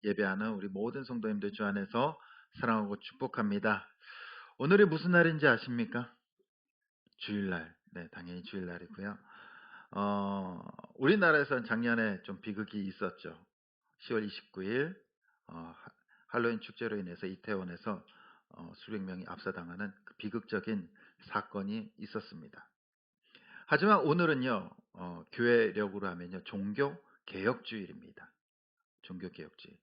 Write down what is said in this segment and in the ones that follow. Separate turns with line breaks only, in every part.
예배하는 우리 모든 성도님들 주 안에서 사랑하고 축복합니다. 오늘이 무슨 날인지 아십니까? 주일날. 네, 당연히 주일날이고요. 우리나라에서는 작년에 좀 비극이 있었죠. 10월 29일 할로윈 축제로 인해서 이태원에서 수백 명이 압사당하는 그 비극적인 사건이 있었습니다. 하지만 오늘은요, 교회력으로 하면요, 종교 개혁주일입니다. 종교 개혁주일.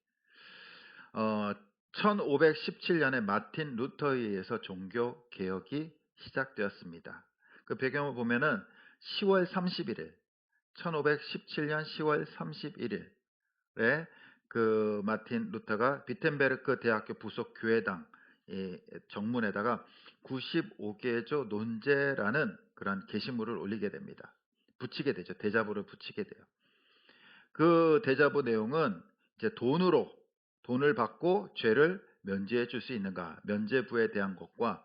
어, 1517년에 마틴 루터에 의해서 종교 개혁이 시작되었습니다. 그 배경을 보면은 10월 31일, 1517년 10월 31일에 그 마틴 루터가 비텐베르크 대학교 부속 교회당 정문에다가 95개조 논제라는 그런 게시물을 올리게 됩니다. 붙이게 되죠. 대자보를 붙이게 돼요. 그 대자보 내용은 이제 돈을 받고 죄를 면제해 줄 수 있는가, 면제부에 대한 것과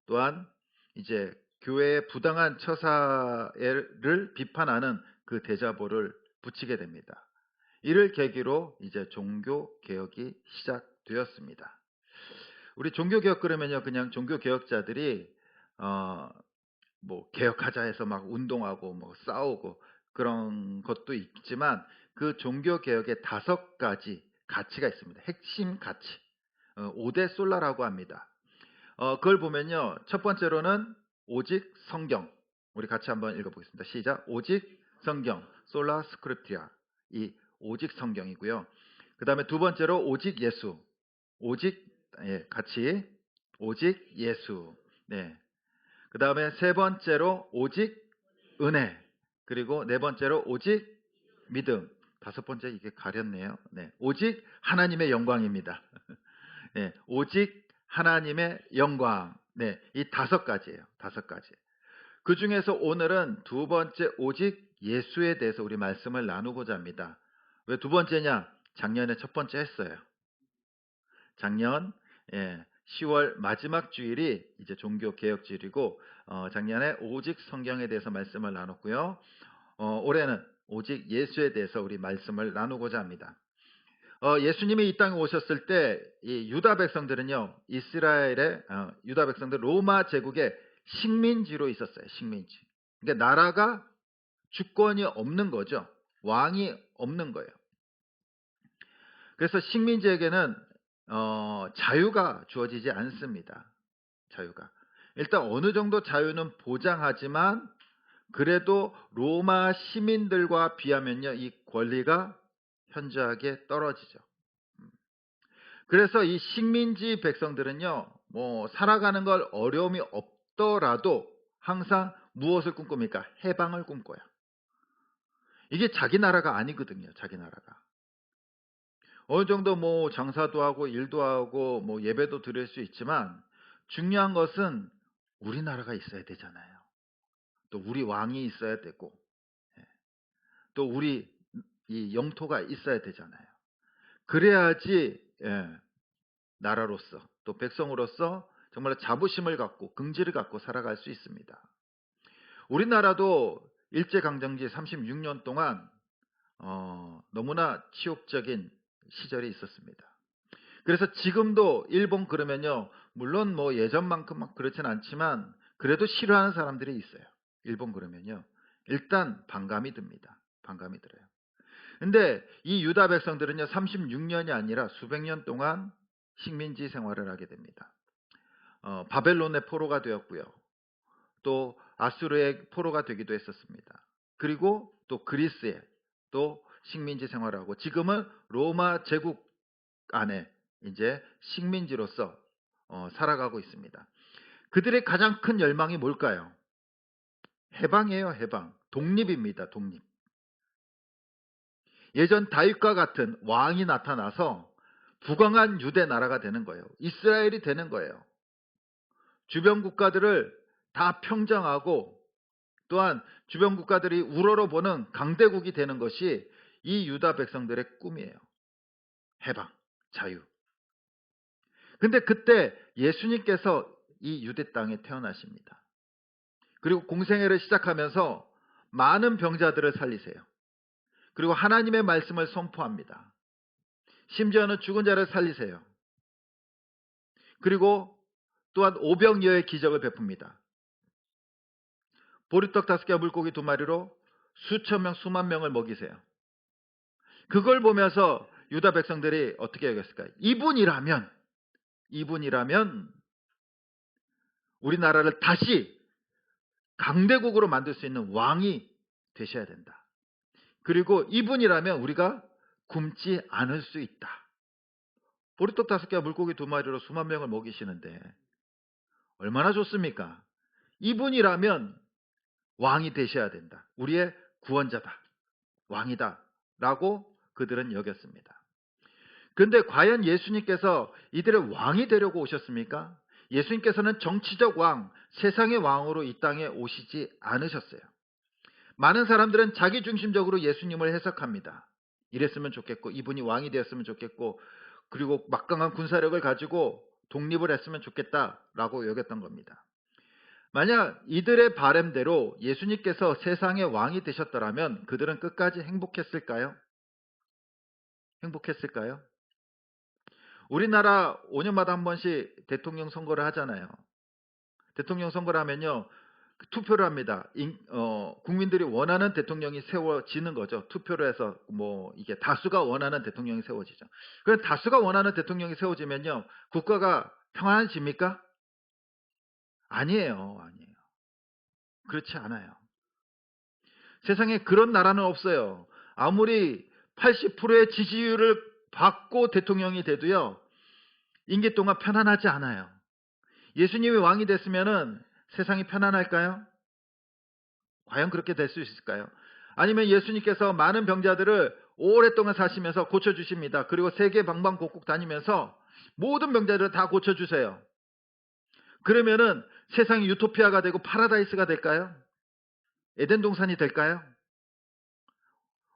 또한 이제 교회의 부당한 처사를 비판하는 그 대자보를 붙이게 됩니다. 이를 계기로 이제 종교 개혁이 시작되었습니다. 우리 종교 개혁 그러면요, 그냥 종교 개혁자들이 뭐 개혁하자 해서 막 운동하고 뭐 싸우고 그런 것도 있지만 그 종교 개혁의 5가지 가치가 있습니다. 핵심 가치. 5대 솔라라고 합니다. 그걸 보면요. 첫 번째로는 오직 성경. 우리 같이 한번 읽어보겠습니다. 시작. 오직 성경. 솔라 스크립티아. 이 오직 성경이고요. 그 다음에 두 번째로 오직 예수. 오직, 같이. 오직 예수. 네. 그 다음에 세 번째로 오직 은혜. 그리고 네 번째로 오직 믿음. 다섯 번째 이게 가렸네요. 네. 오직 하나님의 영광입니다. 네. 오직 하나님의 영광. 네. 이 5가지예요. 5가지. 그 중에서 오늘은 두 번째 오직 예수에 대해서 우리 말씀을 나누고자 합니다. 왜 두 번째냐? 작년에 첫 번째 했어요. 작년 10월 마지막 주일이 이제 종교 개혁 주일이고 작년에 오직 성경에 대해서 말씀을 나눴고요. 올해는 오직 예수에 대해서 우리 말씀을 나누고자 합니다. 예수님이 이 땅에 오셨을 때 이 유다 백성들은요, 이스라엘의 유다 백성들 로마 제국의 식민지로 있었어요. 식민지. 그러니까 나라가 주권이 없는 거죠. 왕이 없는 거예요. 그래서 식민지에게는 자유가 주어지지 않습니다. 자유가. 일단 어느 정도 자유는 보장하지만 그래도 로마 시민들과 비하면요, 이 권리가 현저하게 떨어지죠. 그래서 이 식민지 백성들은요, 뭐 살아가는 걸 어려움이 없더라도 항상 무엇을 꿈꿉니까? 해방을 꿈꿔요. 이게 자기 나라가 아니거든요. 자기 나라가. 어느 정도 뭐 장사도 하고 일도 하고 뭐 예배도 드릴 수 있지만 중요한 것은 우리나라가 있어야 되잖아요. 또 우리 왕이 있어야 되고 또 우리 이 영토가 있어야 되잖아요. 그래야지 나라로서 또 백성으로서 정말 자부심을 갖고 긍지를 갖고 살아갈 수 있습니다. 우리나라도 일제강점기 36년 동안 너무나 치욕적인 시절이 있었습니다. 그래서 지금도 일본 그러면요, 물론 뭐 예전만큼 막 그렇진 않지만 그래도 싫어하는 사람들이 있어요. 일본 그러면요, 일단 반감이 듭니다. 반감이 들어요. 근데 이 유다 백성들은요, 36년이 아니라 수백 년 동안 식민지 생활을 하게 됩니다. 바벨론의 포로가 되었고요. 또 아수르의 포로가 되기도 했었습니다. 그리고 또 그리스의 또 식민지 생활하고 지금은 로마 제국 안에 이제 식민지로서 살아가고 있습니다. 그들의 가장 큰 열망이 뭘까요? 해방이에요, 해방. 독립입니다, 독립. 예전 다윗과 같은 왕이 나타나서 부강한 유대 나라가 되는 거예요. 이스라엘이 되는 거예요. 주변 국가들을 다 평정하고 또한 주변 국가들이 우러러보는 강대국이 되는 것이 이 유다 백성들의 꿈이에요. 해방, 자유. 근데 그때 예수님께서 이 유대 땅에 태어나십니다. 그리고 공생애를 시작하면서 많은 병자들을 살리세요. 그리고 하나님의 말씀을 선포합니다. 심지어는 죽은 자를 살리세요. 그리고 또한 오병이어의 기적을 베풉니다. 보리떡 5개와 물고기 2마리로 수천 명, 수만 명을 먹이세요. 그걸 보면서 유다 백성들이 어떻게 여겼을까요? 이분이라면 우리나라를 다시 강대국으로 만들 수 있는 왕이 되셔야 된다. 그리고 이분이라면 우리가 굶지 않을 수 있다. 보리떡 5개와 물고기 2마리로 수만 명을 먹이시는데 얼마나 좋습니까? 이분이라면 왕이 되셔야 된다. 우리의 구원자다. 왕이다. 라고 그들은 여겼습니다. 그런데 과연 예수님께서 이들의 왕이 되려고 오셨습니까? 예수님께서는 정치적 왕, 세상의 왕으로 이 땅에 오시지 않으셨어요. 많은 사람들은 자기중심적으로 예수님을 해석합니다. 이랬으면 좋겠고, 이분이 왕이 되었으면 좋겠고, 그리고 막강한 군사력을 가지고 독립을 했으면 좋겠다라고 여겼던 겁니다. 만약 이들의 바램대로 예수님께서 세상의 왕이 되셨더라면 그들은 끝까지 행복했을까요? 행복했을까요? 우리나라 5년마다 한 번씩 대통령 선거를 하잖아요. 대통령 선거를 하면요, 투표를 합니다. 국민들이 원하는 대통령이 세워지는 거죠. 투표를 해서 이게 다수가 원하는 대통령이 세워지죠. 그럼 다수가 원하는 대통령이 세워지면요, 국가가 평안해집니까? 아니에요. 그렇지 않아요. 세상에 그런 나라는 없어요. 아무리 80%의 지지율을 받고 대통령이 돼도요, 임기 동안 편안하지 않아요. 예수님이 왕이 됐으면은 세상이 편안할까요? 과연 그렇게 될 수 있을까요? 아니면 예수님께서 많은 병자들을 오랫동안 사시면서 고쳐주십니다. 그리고 세계 방방곡곡 다니면서 모든 병자들을 다 고쳐주세요. 그러면은 세상이 유토피아가 되고 파라다이스가 될까요? 에덴 동산이 될까요?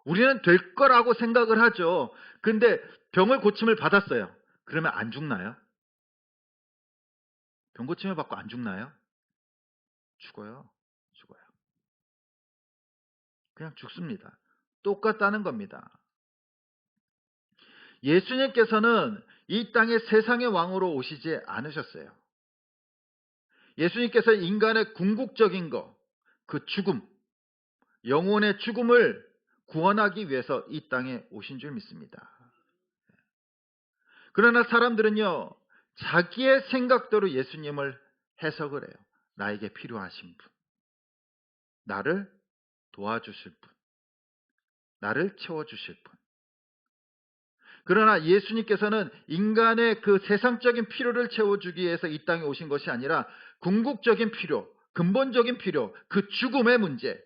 우리는 될 거라고 생각을 하죠. 근데 병을 고침을 받았어요. 그러면 안 죽나요? 병 고침을 받고 안 죽나요? 죽어요. 그냥 죽습니다. 똑같다는 겁니다. 예수님께서는 이 땅에 세상의 왕으로 오시지 않으셨어요. 예수님께서 인간의 궁극적인 그 죽음, 영혼의 죽음을 구원하기 위해서 이 땅에 오신 줄 믿습니다. 그러나 사람들은요, 자기의 생각대로 예수님을 해석을 해요. 나에게 필요하신 분, 나를 도와주실 분, 나를 채워주실 분. 그러나 예수님께서는 인간의 그 세상적인 필요를 채워주기 위해서 이 땅에 오신 것이 아니라 궁극적인 필요, 근본적인 필요, 그 죽음의 문제,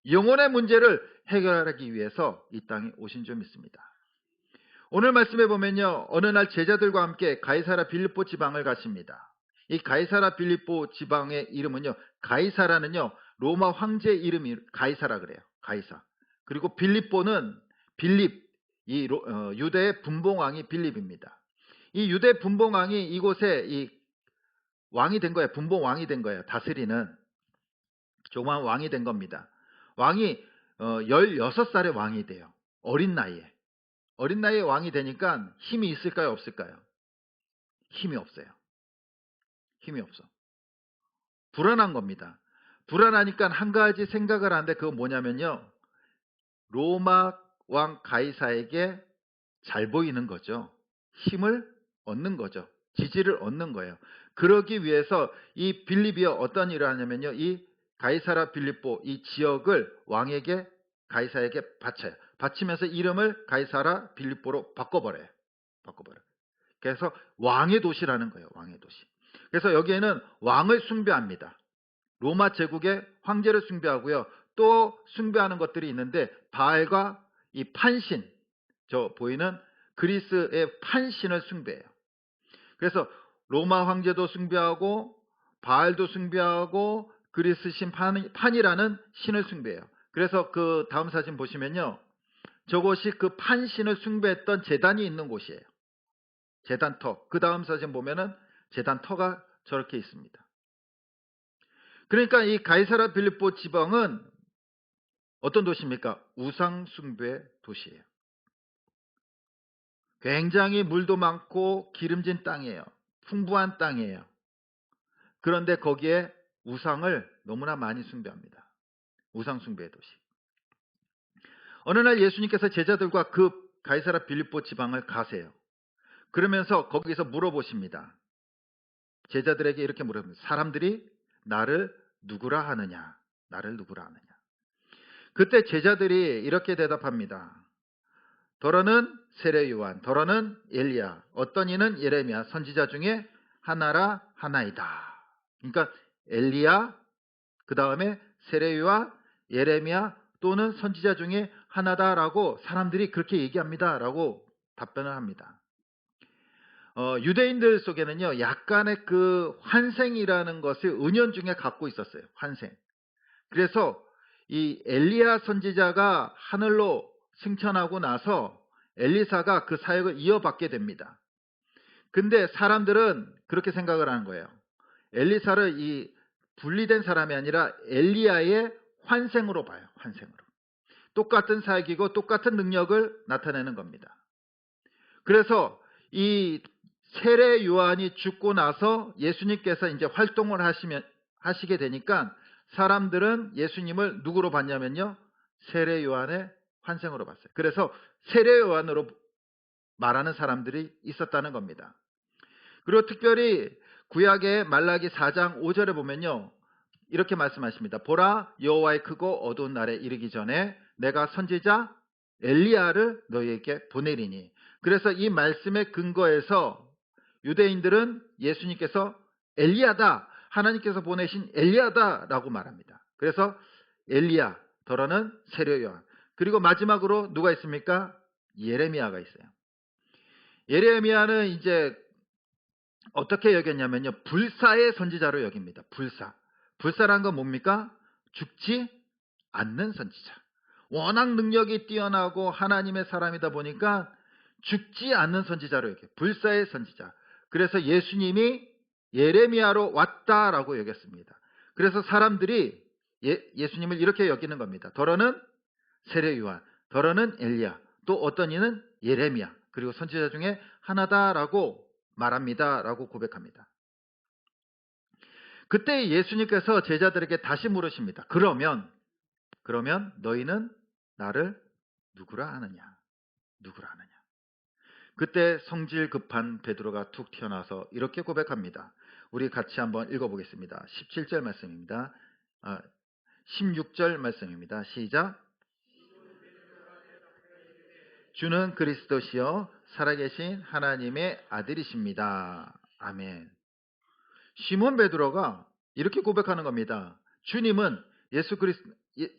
영혼의 문제를 해결하기 위해서 이 땅에 오신 줄 믿습니다. 오늘 말씀에 보면요, 어느 날 제자들과 함께 가이사라 빌립보 지방을 가십니다. 이 가이사라 빌립보 지방의 이름은요, 가이사라는요, 로마 황제 이름이 가이사라 그래요. 가이사. 그리고 빌립보는 빌립, 유대의 분봉왕이 빌립입니다. 이 유대 분봉왕이 이곳에 이 왕이 된 거예요. 분봉왕이 된 거예요. 다스리는 조그만 왕이 된 겁니다. 왕이 16살의 왕이 돼요. 어린 나이에 왕이 되니까 힘이 있을까요? 없을까요? 힘이 없어요. 힘이 없어. 불안한 겁니다. 불안하니까 한 가지 생각을 하는데 그건 뭐냐면요, 로마 왕 가이사에게 잘 보이는 거죠. 힘을 얻는 거죠. 지지를 얻는 거예요. 그러기 위해서 이 빌립이 어떤 일을 하냐면요, 이 가이사라 빌립보 이 지역을 왕에게, 가이사에게 바쳐요. 바치면서 이름을 가이사라 빌립보로 바꿔버려요. 그래서 왕의 도시라는 거예요. 왕의 도시. 그래서 여기에는 왕을 숭배합니다. 로마 제국의 황제를 숭배하고요. 또 숭배하는 것들이 있는데 바알과 이 판신, 저 보이는 그리스의 판신을 숭배해요. 그래서 로마 황제도 숭배하고 바알도 숭배하고 그리스 신 판이라는 신을 숭배해요. 그래서 그 다음 사진 보시면요, 저것이 그 판신을 숭배했던 제단이 있는 곳이에요. 제단터. 그 다음 사진 보면은 제단터가 저렇게 있습니다. 그러니까 이 가이사라 빌립보 지방은 어떤 도시입니까? 우상 숭배 도시예요. 굉장히 물도 많고 기름진 땅이에요. 풍부한 땅이에요. 그런데 거기에 우상을 너무나 많이 숭배합니다. 우상 숭배의 도시. 어느 날 예수님께서 제자들과 그 가이사랴 빌립보 지방을 가세요. 그러면서 거기서 물어보십니다. 제자들에게 이렇게 물어봅니다. 사람들이 나를 누구라 하느냐? 나를 누구라 하느냐? 그때 제자들이 이렇게 대답합니다. 더러는 세례 요한, 더러는 엘리야, 어떤 이는 예레미야, 선지자 중에 하나라 하나이다. 그러니까 엘리야, 그 다음에 세례 요한, 예레미야 또는 선지자 중에 하나다라고 사람들이 그렇게 얘기합니다라고 답변을 합니다. 유대인들 속에는요, 약간의 그 환생이라는 것을 은연중에 갖고 있었어요. 환생. 그래서 이 엘리야 선지자가 하늘로 승천하고 나서 엘리사가 그 사역을 이어받게 됩니다. 근데 사람들은 그렇게 생각을 하는 거예요. 엘리사를 이 분리된 사람이 아니라 엘리야의 환생으로 봐요. 환생으로. 똑같은 사역이고 똑같은 능력을 나타내는 겁니다. 그래서 이 세례 요한이 죽고 나서 예수님께서 이제 활동을 하시게 되니까 사람들은 예수님을 누구로 봤냐면요, 세례 요한의 환생으로 봤어요. 그래서 세례 요한으로 말하는 사람들이 있었다는 겁니다. 그리고 특별히 구약의 말라기 4장 5절에 보면요, 이렇게 말씀하십니다. 보라, 여호와의 크고 어두운 날에 이르기 전에 내가 선지자 엘리야를 너희에게 보내리니. 그래서 이 말씀의 근거에서 유대인들은 예수님께서 엘리야다, 하나님께서 보내신 엘리야다라고 말합니다. 그래서 엘리야, 더러는 세례 요한, 그리고 마지막으로 누가 있습니까? 예레미야가 있어요. 예레미야는 이제 어떻게 여겼냐면요, 불사의 선지자로 여깁니다. 불사란 건 뭡니까? 죽지 않는 선지자. 워낙 능력이 뛰어나고 하나님의 사람이다 보니까 죽지 않는 선지자로 여겨요. 불사의 선지자. 그래서 예수님이 예레미야로 왔다라고 여겼습니다. 그래서 사람들이 예수님을 이렇게 여기는 겁니다. 더러는 세례 요한, 더러는 엘리야, 또 어떤 이는 예레미야, 그리고 선지자 중에 하나다라고 말합니다 라고 고백합니다. 그때 예수님께서 제자들에게 다시 물으십니다. 그러면 너희는 나를 누구라 하느냐? 누구라 하느냐? 그때 성질 급한 베드로가 툭 튀어나와서 이렇게 고백합니다. 우리 같이 한번 읽어보겠습니다. 17절 말씀입니다. 16절 말씀입니다. 시작. 주는 그리스도시요 살아계신 하나님의 아들이십니다. 아멘. 시몬 베드로가 이렇게 고백하는 겁니다.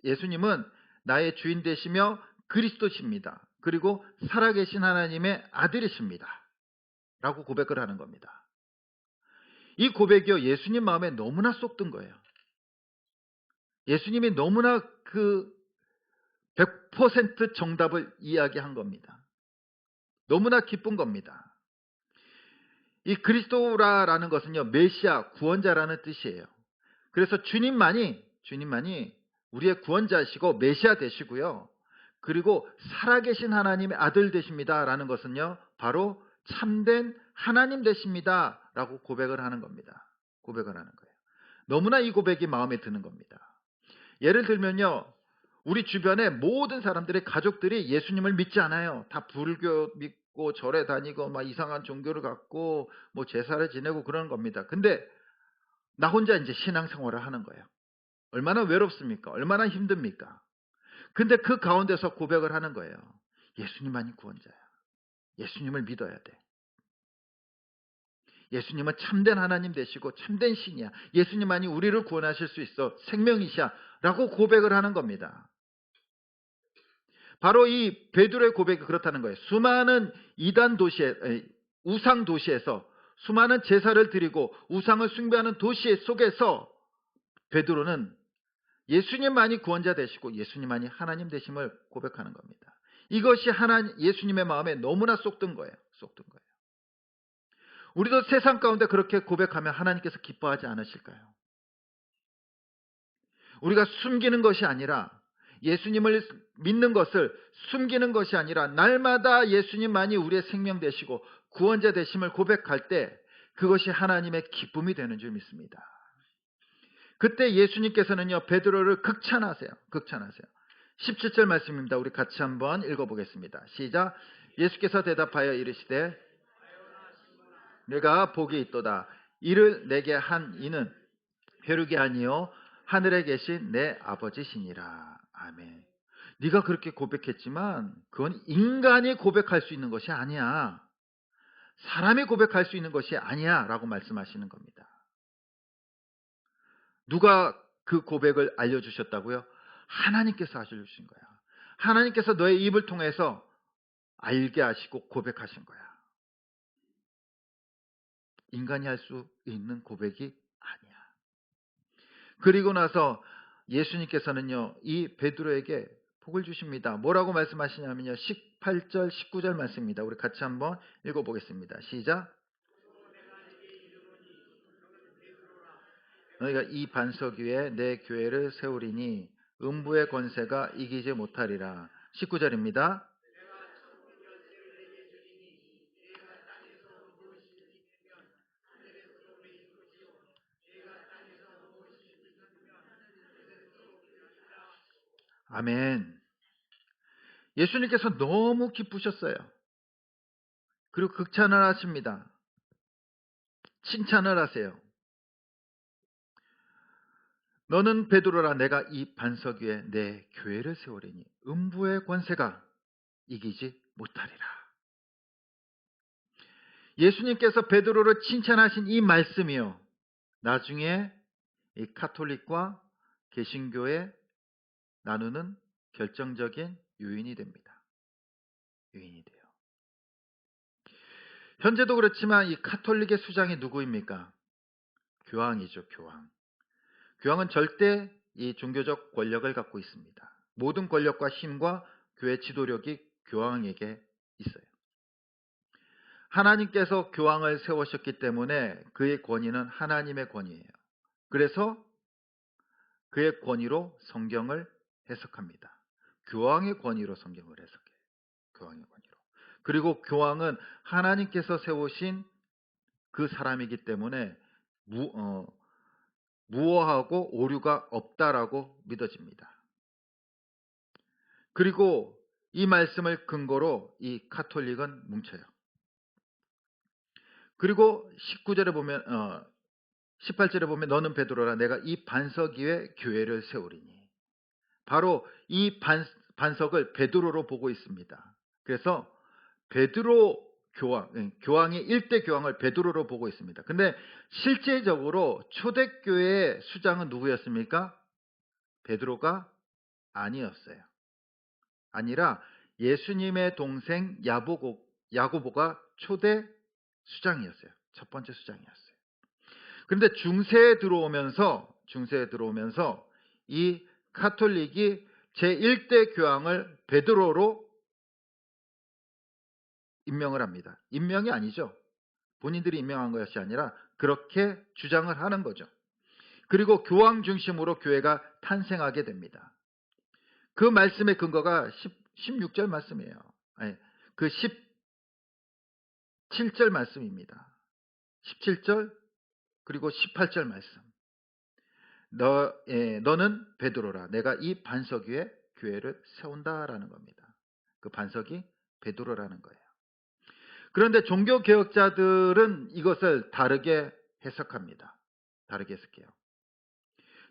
예수님은 나의 주인 되시며 그리스도십니다. 그리고 살아계신 하나님의 아들이십니다. 라고 고백을 하는 겁니다. 이 고백이요, 예수님 마음에 너무나 쏙 든 거예요. 예수님이 너무나 그 100% 정답을 이야기한 겁니다. 너무나 기쁜 겁니다. 이 그리스도라는 것은요, 메시아, 구원자라는 뜻이에요. 그래서 주님만이 우리의 구원자시고 메시아 되시고요. 그리고 살아계신 하나님의 아들 되십니다라는 것은요, 바로 참된 하나님 되십니다라고 고백을 하는 겁니다. 고백을 하는 거예요. 너무나 이 고백이 마음에 드는 겁니다. 예를 들면요, 우리 주변의 모든 사람들의 가족들이 예수님을 믿지 않아요. 다 불교 믿고 절에 다니고 막 이상한 종교를 갖고 뭐 제사를 지내고 그러는 겁니다. 근데 나 혼자 이제 신앙생활을 하는 거예요. 얼마나 외롭습니까? 얼마나 힘듭니까? 근데 그 가운데서 고백을 하는 거예요. 예수님만이 구원자야. 예수님을 믿어야 돼. 예수님은 참된 하나님 되시고 참된 신이야. 예수님만이 우리를 구원하실 수 있어. 생명이시야. 라고 고백을 하는 겁니다. 바로 이 베드로의 고백이 그렇다는 거예요. 수많은 우상 도시에서 수많은 제사를 드리고 우상을 숭배하는 도시 속에서 베드로는 예수님만이 구원자 되시고 예수님만이 하나님 되심을 고백하는 겁니다. 이것이 예수님의 마음에 너무나 쏙 든 거예요. 쏙 든 거예요. 우리도 세상 가운데 그렇게 고백하면 하나님께서 기뻐하지 않으실까요? 우리가 숨기는 것이 아니라 예수님을 믿는 것을 숨기는 것이 아니라 날마다 예수님만이 우리의 생명 되시고 구원자 되심을 고백할 때 그것이 하나님의 기쁨이 되는 줄 믿습니다. 그때 예수님께서는요, 베드로를 극찬하세요. 17절 말씀입니다. 우리 같이 한번 읽어보겠습니다. 시작. 예수께서 대답하여 이르시되 내가 복이 있도다. 이를 내게 한 이는 벼룩이 아니요 하늘에 계신 내 아버지시니라. 아멘. 네가 그렇게 고백했지만 그건 인간이 고백할 수 있는 것이 아니야. 사람이 고백할 수 있는 것이 아니야 라고 말씀하시는 겁니다. 누가 그 고백을 알려주셨다고요? 하나님께서 알려주신 거야. 하나님께서 너의 입을 통해서 알게 하시고 고백하신 거야. 인간이 할 수 있는 고백이 아니야. 그리고 나서 예수님께서는요, 이 베드로에게 복을 주십니다. 뭐라고 말씀하시냐면요, 18절, 19절 말씀입니다. 우리 같이 한번 읽어보겠습니다. 시작. 너희가 이 반석 위에 내 교회를 세우리니 음부의 권세가 이기지 못하리라. 19절입니다. 아멘. 예수님께서 너무 기쁘셨어요. 그리고 극찬을 하십니다. 칭찬을 하세요. 너는 베드로라. 내가 이 반석 위에 내 교회를 세우리니 음부의 권세가 이기지 못하리라. 예수님께서 베드로를 칭찬하신 이 말씀이요, 나중에 이 카톨릭과 개신교에 나누는 결정적인 요인이 됩니다. 요인이 돼요. 현재도 그렇지만 이 카톨릭의 수장이 누구입니까? 교황이죠, 교황. 교황은 절대 이 종교적 권력을 갖고 있습니다. 모든 권력과 힘과 교회 지도력이 교황에게 있어요. 하나님께서 교황을 세우셨기 때문에 그의 권위는 하나님의 권위예요. 그래서 그의 권위로 성경을 해석합니다. 교황의 권위로 성경을 해석해요. 교황의 권위로. 그리고 교황은 하나님께서 세우신 그 사람이기 때문에 무오하고 오류가 없다라고 믿어집니다. 그리고 이 말씀을 근거로 이 카톨릭은 뭉쳐요. 그리고 19절에 보면 18절에 보면 너는 베드로라. 내가 이 반석 위에 교회를 세우리니. 바로 이 반석을 베드로로 보고 있습니다. 그래서 베드로 교황의 1대 교황을 베드로로 보고 있습니다. 근데 실제적으로 초대교회의 수장은 누구였습니까? 베드로가 아니었어요. 아니라 예수님의 동생 야고보가 초대 수장이었어요. 첫 번째 수장이었어요. 그런데 중세에 들어오면서 이 카톨릭이 제1대 교황을 베드로로 임명을 합니다. 임명이 아니죠. 본인들이 임명한 것이 아니라 그렇게 주장을 하는 거죠. 그리고 교황 중심으로 교회가 탄생하게 됩니다. 그 말씀의 근거가 16절 말씀이에요. 아니, 그 17절 말씀입니다. 17절 그리고 18절 말씀. 너는 베드로라. 내가 이 반석 위에 교회를 세운다라는 겁니다. 그 반석이 베드로라는 거예요. 그런데 종교개혁자들은 이것을 다르게 해석합니다. 다르게 해석해요.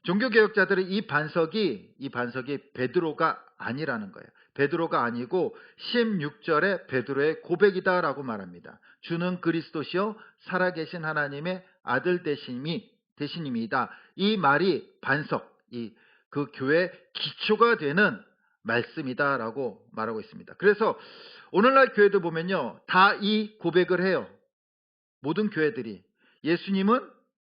종교개혁자들은 이 반석이 베드로가 아니라는 거예요. 베드로가 아니고 16절에 베드로의 고백이다라고 말합니다. 주는 그리스도시요 살아계신 하나님의 아들 되시님이다. 이 말이 반석, 그 교회의 기초가 되는 말씀이다라고 말하고 있습니다. 그래서 오늘날 교회도 보면요, 다 이 고백을 해요. 모든 교회들이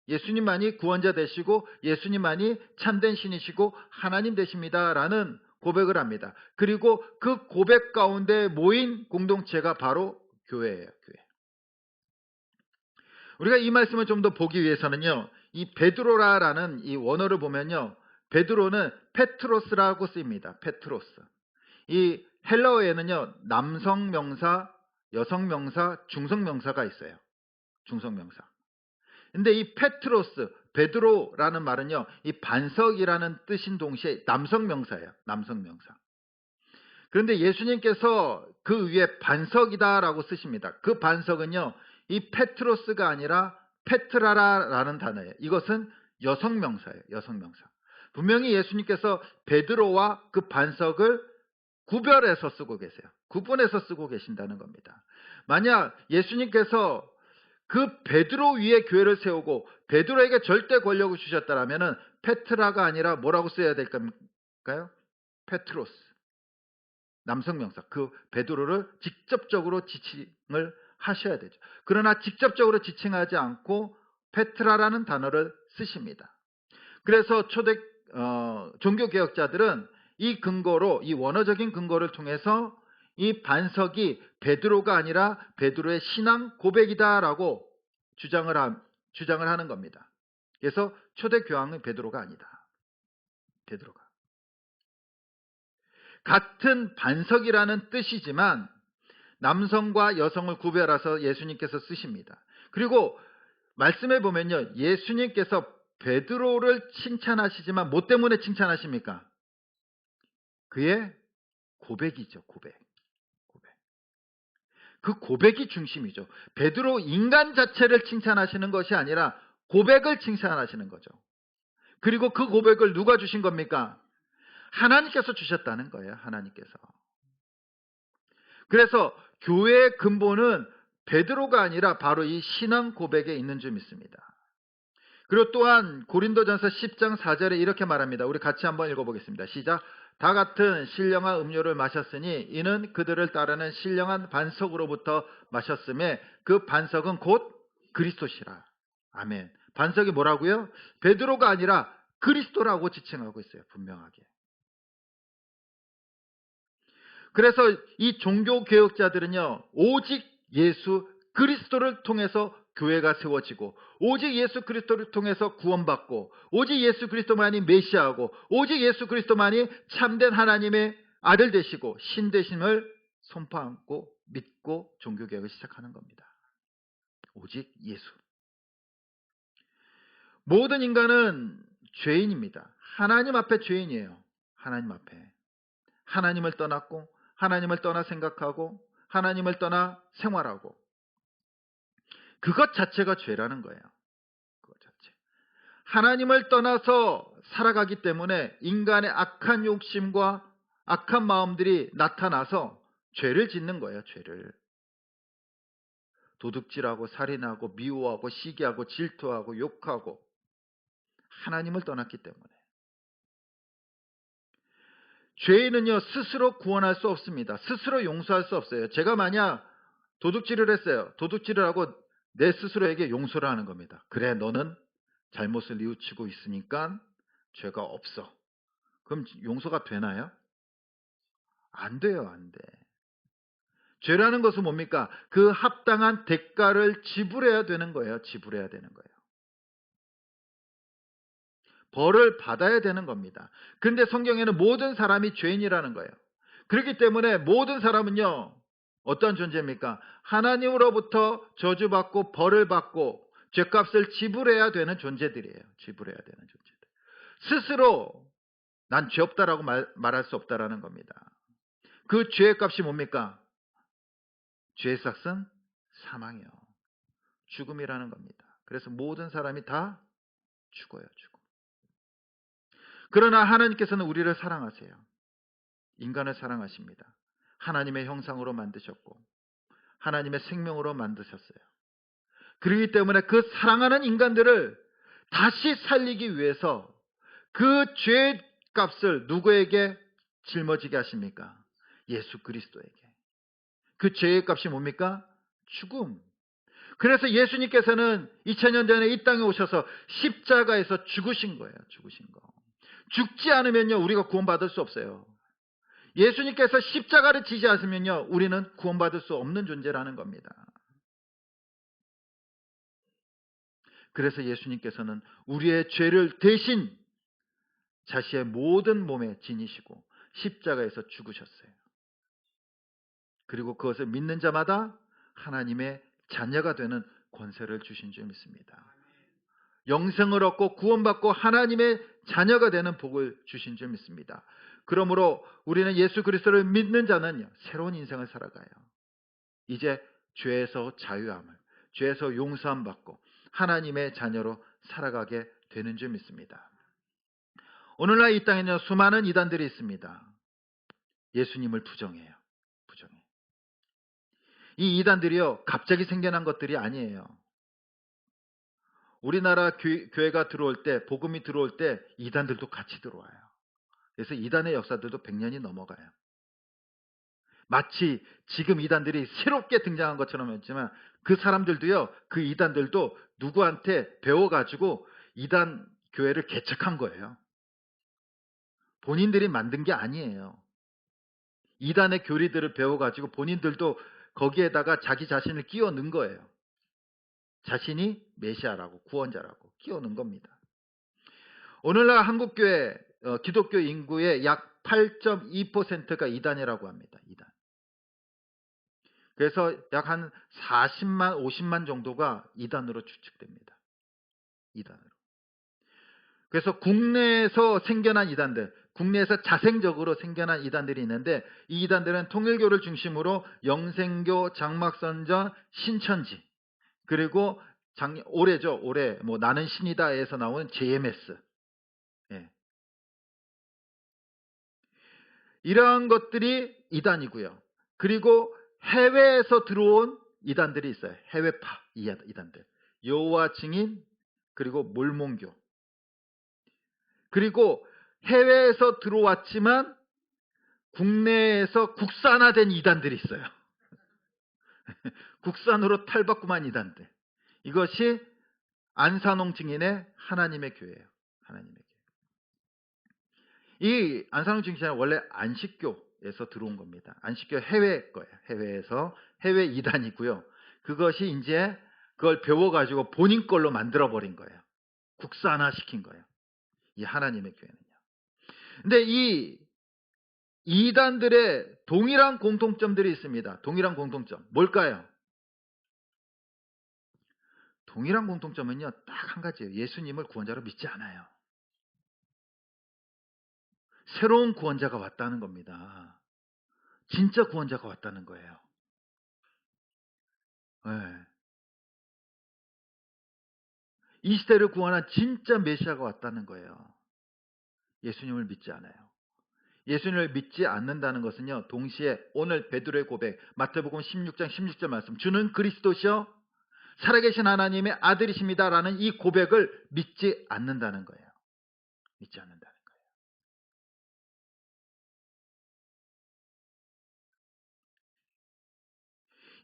예수님만이 구원자 되시고 예수님만이 참된 신이시고 하나님 되십니다라는 고백을 합니다. 그리고 그 고백 가운데 모인 공동체가 바로 교회예요. 교회. 우리가 이 말씀을 좀 더 보기 위해서는요, 이 베드로라라는 이 원어를 보면요, 베드로는 페트로스라고 쓰입니다. 페트로스. 이 헬라어에는요, 남성 명사, 여성 명사, 중성 명사가 있어요. 중성 명사. 근데 이 페트로스, 베드로라는 말은요, 이 반석이라는 뜻인 동시에 남성 명사예요. 남성 명사. 그런데 예수님께서 그 위에 반석이다라고 쓰십니다. 그 반석은요, 이 페트로스가 아니라 페트라라는 단어예요. 이것은 여성 명사예요. 여성 명사. 분명히 예수님께서 베드로와 그 반석을 구별해서 쓰고 계세요. 구분해서 쓰고 계신다는 겁니다. 만약 예수님께서 그 베드로 위에 교회를 세우고 베드로에게 절대 권력을 주셨다라면은 페트라가 아니라 뭐라고 써야 될까요? 페트로스. 남성 명사. 그 베드로를 직접적으로 지칭을 하셔야 되죠. 그러나 직접적으로 지칭하지 않고 페트라라는 단어를 쓰십니다. 그래서 초대 종교개혁자들은 이 근거로, 이 원어적인 근거를 통해서 이 반석이 베드로가 아니라 베드로의 신앙 고백이다라고 주장을 하는 겁니다. 그래서 초대 교황은 베드로가 아니다. 베드로가. 같은 반석이라는 뜻이지만 남성과 여성을 구별해서 예수님께서 쓰십니다. 그리고 말씀해 보면요, 예수님께서 베드로를 칭찬하시지만 뭐 때문에 칭찬하십니까? 그의 고백이죠. 고백. 그 고백이 중심이죠. 베드로 인간 자체를 칭찬하시는 것이 아니라 고백을 칭찬하시는 거죠. 그리고 그 고백을 누가 주신 겁니까? 하나님께서 주셨다는 거예요. 하나님께서. 그래서 교회의 근본은 베드로가 아니라 바로 이 신앙 고백에 있는 줄 믿습니다. 그리고 또한 고린도전서 10장 4절에 이렇게 말합니다. 우리 같이 한번 읽어보겠습니다. 시작. 다 같은 신령한 음료를 마셨으니 이는 그들을 따르는 신령한 반석으로부터 마셨음에 그 반석은 곧 그리스도시라. 아멘. 반석이 뭐라고요? 베드로가 아니라 그리스도라고 지칭하고 있어요. 분명하게. 그래서 이 종교개혁자들은요, 오직 예수 그리스도를 통해서 교회가 세워지고, 오직 예수 그리스도를 통해서 구원받고, 오직 예수 그리스도만이 메시아고, 오직 예수 그리스도만이 참된 하나님의 아들 되시고 신 되심을 선포하고 믿고 종교개혁을 시작하는 겁니다. 오직 예수. 모든 인간은 죄인입니다. 하나님 앞에 죄인이에요. 하나님 앞에. 하나님을 떠났고, 하나님을 떠나 생각하고, 하나님을 떠나 생활하고, 그것 자체가 죄라는 거예요. 그것 자체. 하나님을 떠나서 살아가기 때문에 인간의 악한 욕심과 악한 마음들이 나타나서 죄를 짓는 거예요. 죄를. 도둑질하고 살인하고 미워하고 시기하고 질투하고 욕하고, 하나님을 떠났기 때문에. 죄인은요, 스스로 구원할 수 없습니다. 스스로 용서할 수 없어요. 제가 만약 도둑질을 했어요. 도둑질을 하고 내 스스로에게 용서를 하는 겁니다. 그래, 너는 잘못을 뉘우치고 있으니까 죄가 없어. 그럼 용서가 되나요? 안 돼요, 안 돼. 죄라는 것은 뭡니까? 그 합당한 대가를 지불해야 되는 거예요. 지불해야 되는 거예요. 벌을 받아야 되는 겁니다. 그런데 성경에는 모든 사람이 죄인이라는 거예요. 그렇기 때문에 모든 사람은요, 어떤 존재입니까? 하나님으로부터 저주받고 벌을 받고 죄값을 지불해야 되는 존재들이에요. 지불해야 되는 존재들. 스스로 난 죄 없다라고 말할 수 없다라는 겁니다. 그 죄의 값이 뭡니까? 죄의 삭은 사망이요. 죽음이라는 겁니다. 그래서 모든 사람이 다 죽어요. 죽어. 그러나 하나님께서는 우리를 사랑하세요. 인간을 사랑하십니다. 하나님의 형상으로 만드셨고 하나님의 생명으로 만드셨어요. 그렇기 때문에 그 사랑하는 인간들을 다시 살리기 위해서 그 죄의 값을 누구에게 짊어지게 하십니까? 예수 그리스도에게. 그 죄의 값이 뭡니까? 죽음. 그래서 예수님께서는 2000년 전에 이 땅에 오셔서 십자가에서 죽으신 거예요. 죽으신 거. 죽지 않으면요, 우리가 구원받을 수 없어요. 예수님께서 십자가를 지지 않으면요, 우리는 구원받을 수 없는 존재라는 겁니다. 그래서 예수님께서는 우리의 죄를 대신 자신의 모든 몸에 지니시고 십자가에서 죽으셨어요. 그리고 그것을 믿는 자마다 하나님의 자녀가 되는 권세를 주신 줄 믿습니다. 영생을 얻고 구원받고 하나님의 자녀가 되는 복을 주신 줄 믿습니다. 그러므로 우리는 예수 그리스도를 믿는 자는 새로운 인생을 살아가요. 이제 죄에서 자유함을, 죄에서 용서함 받고 하나님의 자녀로 살아가게 되는 줄 믿습니다. 오늘날 이 땅에는 수많은 이단들이 있습니다. 예수님을 부정해요. 부정해. 이 이단들이요, 갑자기 생겨난 것들이 아니에요. 우리나라 교회가 들어올 때, 복음이 들어올 때 이단들도 같이 들어와요. 그래서 이단의 역사들도 100년이 넘어가요. 마치 지금 이단들이 새롭게 등장한 것처럼 했지만 그 사람들도요, 그 이단들도 누구한테 배워가지고 이단 교회를 개척한 거예요. 본인들이 만든 게 아니에요. 이단의 교리들을 배워가지고 본인들도 거기에다가 자기 자신을 끼워 넣은 거예요. 자신이 메시아라고, 구원자라고 끼워 넣은 겁니다. 오늘날 한국교회, 기독교 인구의 약 8.2%가 이단이라고 합니다. 이단. 그래서 약 한 40만, 50만 정도가 이단으로 추측됩니다. 이단으로. 그래서 국내에서 생겨난 이단들, 국내에서 자생적으로 생겨난 이단들이 있는데 이 이단들은 통일교를 중심으로 영생교, 장막선전, 신천지, 그리고 올해죠. 올해 뭐 나는 신이다에서 나온 JMS. 예. 이러한 것들이 이단이고요. 그리고 해외에서 들어온 이단들이 있어요. 해외파 이단들. 여호와 증인, 그리고 몰몬교. 그리고 해외에서 들어왔지만 국내에서 국산화된 이단들이 있어요. 국산으로 탈바꿈한 이단들. 이것이 안산홍 증인의 하나님의 교회예요. 하나님의 교회. 이 안산홍 증인은 원래 안식교에서 들어온 겁니다. 안식교 해외 거예요. 해외에서 해외 이단이고요. 그것이 이제 그걸 배워가지고 본인 걸로 만들어버린 거예요. 국산화시킨 거예요. 이 하나님의 교회는요. 근데 이 이단들의 동일한 공통점들이 있습니다. 동일한 공통점. 뭘까요? 동일한 공통점은요, 딱 한 가지예요. 예수님을 구원자로 믿지 않아요. 새로운 구원자가 왔다는 겁니다. 진짜 구원자가 왔다는 거예요. 네. 이 시대를 구원한 진짜 메시아가 왔다는 거예요. 예수님을 믿지 않아요. 예수님을 믿지 않는다는 것은요, 동시에 오늘 베드로의 고백, 마태복음 16장 16절 말씀, 주는 그리스도시요 살아계신 하나님의 아들이십니다라는 이 고백을 믿지 않는다는 거예요. 믿지 않는다는 거예요.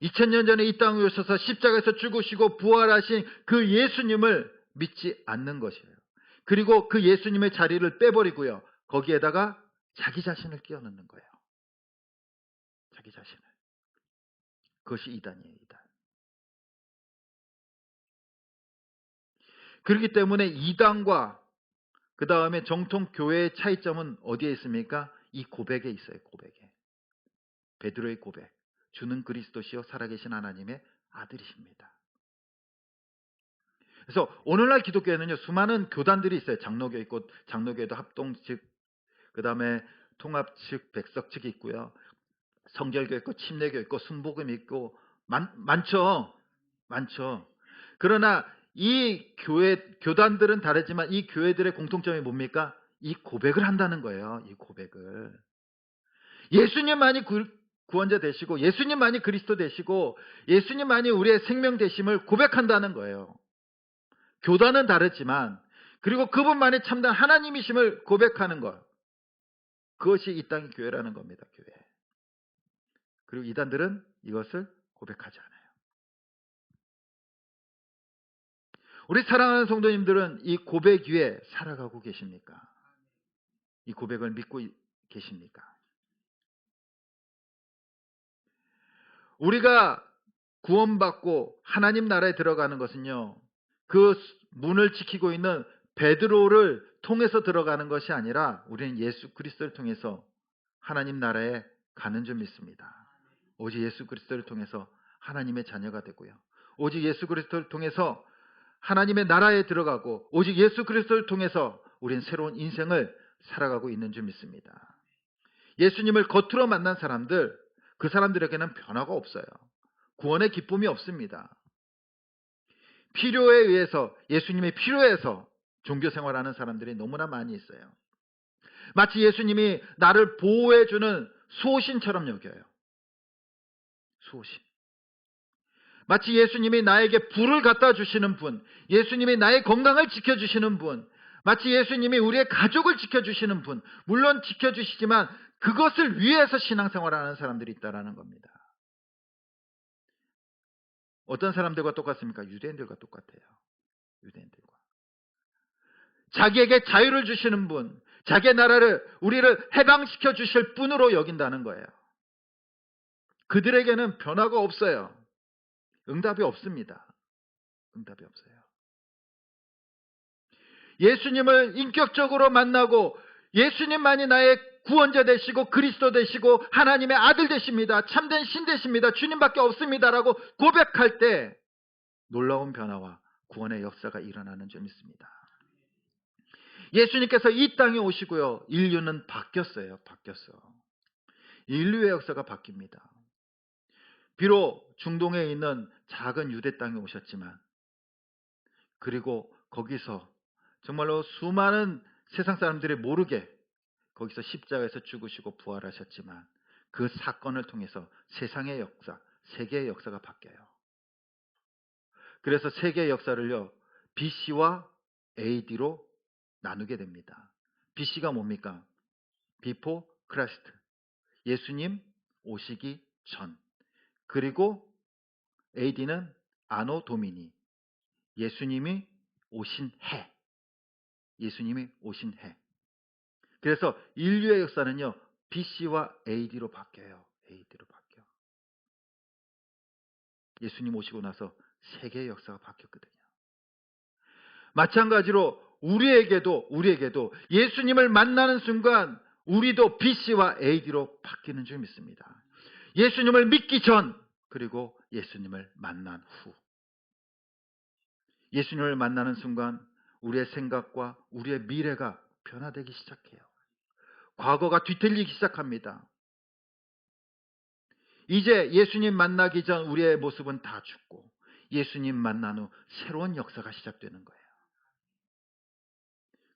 2000년 전에 이 땅에 오셔서 십자가에서 죽으시고 부활하신 그 예수님을 믿지 않는 것이에요. 그리고 그 예수님의 자리를 빼버리고요. 거기에다가 자기 자신을 끼워 넣는 거예요. 자기 자신을. 그것이 이단이에요. 이단. 그렇기 때문에 이단과 그 다음에 정통 교회의 차이점은 어디에 있습니까? 이 고백에 있어요. 고백에. 베드로의 고백. 주는 그리스도시요 살아계신 하나님의 아들이십니다. 그래서 오늘날 기독교에는요, 수많은 교단들이 있어요. 장로교 있고, 장로교에도 합동 측, 그 다음에 통합 측, 백석 측이 있고요. 성결교 있고, 침례교 있고, 순복음 있고, 많죠. 많죠. 그러나 이 교단들은 다르지만 이 교회들의 공통점이 뭡니까? 이 고백을 한다는 거예요. 이 고백을. 예수님만이 구원자 되시고, 예수님만이 그리스도 되시고, 예수님만이 우리의 생명 되심을 고백한다는 거예요. 교단은 다르지만, 그리고 그분만이 참된 하나님이심을 고백하는 것. 그것이 이 땅의 교회라는 겁니다. 교회. 그리고 이단들은 이것을 고백하지 않아요. 우리 사랑하는 성도님들은 이 고백 위에 살아가고 계십니까? 이 고백을 믿고 계십니까? 우리가 구원받고 하나님 나라에 들어가는 것은요, 그 문을 지키고 있는 베드로를 통해서 들어가는 것이 아니라 우리는 예수 그리스도를 통해서 하나님 나라에 가는 줄 믿습니다. 오직 예수 그리스도를 통해서 하나님의 자녀가 되고요. 오직 예수 그리스도를 통해서 하나님의 나라에 들어가고 오직 예수 그리스도를 통해서 우리는 새로운 인생을 살아가고 있는 줄 믿습니다. 예수님을 겉으로 만난 사람들, 그 사람들에게는 변화가 없어요. 구원의 기쁨이 없습니다. 필요에 의해서, 예수님의 필요해서 종교 생활하는 사람들이 너무나 많이 있어요. 마치 예수님이 나를 보호해주는 수호신처럼 여겨요. 수호신. 마치 예수님이 나에게 불을 갖다 주시는 분, 예수님이 나의 건강을 지켜주시는 분, 마치 예수님이 우리의 가족을 지켜주시는 분, 물론 지켜주시지만 그것을 위해서 신앙생활을 하는 사람들이 있다는 겁니다. 어떤 사람들과 똑같습니까? 유대인들과 똑같아요. 유대인들과. 자기에게 자유를 주시는 분, 자기의 나라를, 우리를 해방시켜 주실 분으로 여긴다는 거예요. 그들에게는 변화가 없어요. 응답이 없습니다. 응답이 없어요. 예수님을 인격적으로 만나고 예수님만이 나의 구원자 되시고 그리스도 되시고 하나님의 아들 되십니다. 참된 신 되십니다. 주님밖에 없습니다라고 고백할 때 놀라운 변화와 구원의 역사가 일어나는 줄 믿습니다. 예수님께서 이 땅에 오시고요. 인류는 바뀌었어요. 바뀌었어. 인류의 역사가 바뀝니다. 비록 중동에 있는 작은 유대 땅에 오셨지만 그리고 거기서 정말로 수많은 세상 사람들이 모르게 거기서 십자가에서 죽으시고 부활하셨지만 그 사건을 통해서 세상의 역사, 세계의 역사가 바뀌어요. 그래서 세계의 역사를요, BC와 AD로 나누게 됩니다. BC가 뭡니까? Before Christ. 예수님 오시기 전. 그리고 AD는 아노 도미니. 예수님이 오신 해. 예수님이 오신 해. 그래서 인류의 역사는요, BC와 AD로 바뀌어요. AD로 바뀌어. 예수님 오시고 나서 세계의 역사가 바뀌었거든요. 마찬가지로 우리에게도 예수님을 만나는 순간 우리도 BC와 AD로 바뀌는 줄 믿습니다. 예수님을 믿기 전, 그리고 예수님을 만난 후. 예수님을 만나는 순간 우리의 생각과 우리의 미래가 변화되기 시작해요. 과거가 뒤틀리기 시작합니다. 이제 예수님 만나기 전 우리의 모습은 다 죽고 예수님 만난 후 새로운 역사가 시작되는 거예요.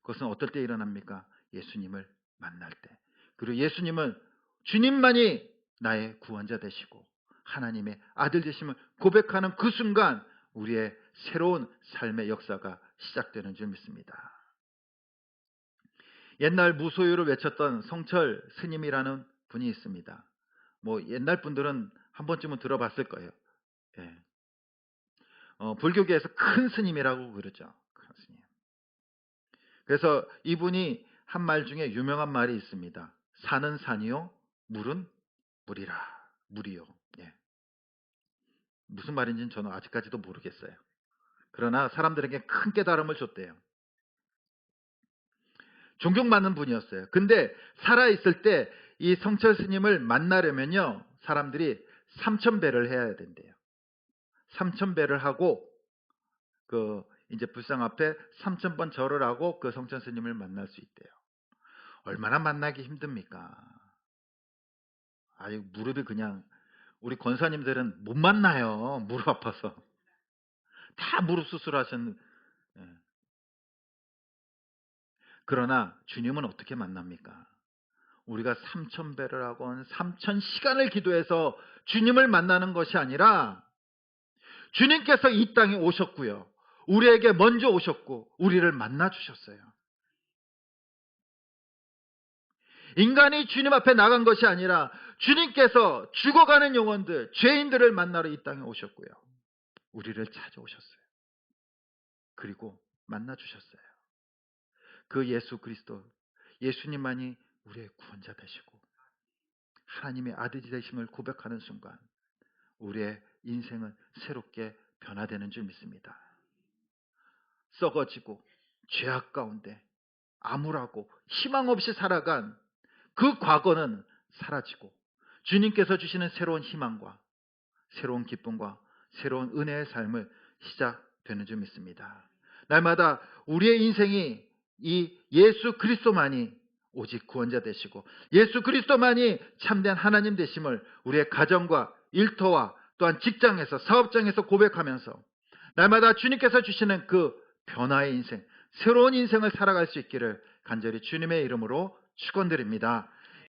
그것은 어떨 때 일어납니까? 예수님을 만날 때. 그리고 예수님은 주님만이 나의 구원자 되시고 하나님의 아들 되심을 고백하는 그 순간 우리의 새로운 삶의 역사가 시작되는 줄 믿습니다. 옛날 무소유를 외쳤던 성철 스님이라는 분이 있습니다. 뭐 옛날 분들은 한 번쯤은 들어봤을 거예요. 예. 불교계에서 큰 스님이라고 그러죠. 큰 스님. 그래서 이분이 한 말 중에 유명한 말이 있습니다. 산은 산이요, 물은 물이라. 물이요. 예. 무슨 말인지는 저는 아직까지도 모르겠어요. 그러나 사람들에게 큰 깨달음을 줬대요. 존경받는 분이었어요. 근데 살아있을 때 이 성철 스님을 만나려면요, 사람들이 3,000배를 해야 된대요. 3,000배를 하고 이제 불상 앞에 3,000번 절을 하고 그 성철 스님을 만날 수 있대요. 얼마나 만나기 힘듭니까? 아유, 무릎이 그냥, 우리 권사님들은 못 만나요. 무릎 아파서. 다 무릎 수술하셨는. 예. 그러나 주님은 어떻게 만납니까? 우리가 3,000배를 하건 3,000시간을 기도해서 주님을 만나는 것이 아니라 주님께서 이 땅에 오셨고요. 우리에게 먼저 오셨고 우리를 만나 주셨어요. 인간이 주님 앞에 나간 것이 아니라 주님께서 죽어가는 영혼들, 죄인들을 만나러 이 땅에 오셨고요. 우리를 찾아오셨어요. 그리고 만나 주셨어요. 그 예수 그리스도, 예수님만이 우리의 구원자 되시고 하나님의 아들이 되심을 고백하는 순간 우리의 인생은 새롭게 변화되는 줄 믿습니다. 썩어지고 죄악 가운데 암울하고 희망 없이 살아간 그 과거는 사라지고 주님께서 주시는 새로운 희망과 새로운 기쁨과 새로운 은혜의 삶을 시작되는 줄 믿습니다. 날마다 우리의 인생이 이 예수 그리스도만이 오직 구원자 되시고 예수 그리스도만이 참된 하나님 되심을 우리의 가정과 일터와 또한 직장에서 사업장에서 고백하면서 날마다 주님께서 주시는 그 변화의 인생, 새로운 인생을 살아갈 수 있기를 간절히 주님의 이름으로 축원드립니다.